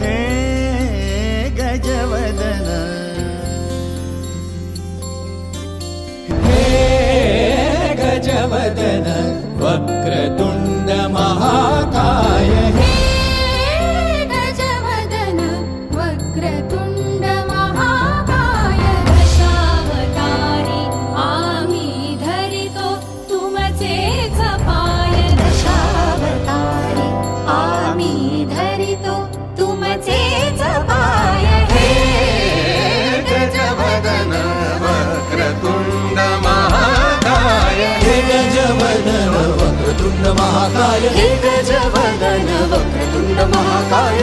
हे गजवदन गजवदन वक्रतुंड महाकाय हे गजवदन वक्रतुंड महाकाय दशावतारी आम्ही धरितो तुमचेच पाय दशावतारी आम्ही धरितो तुमचेच पाय हे गजवदन वक्रतुंड महाकाय हे गजवदन वक्रतुंड महाकाय हे गजवदन वक्रतुंड महाकाय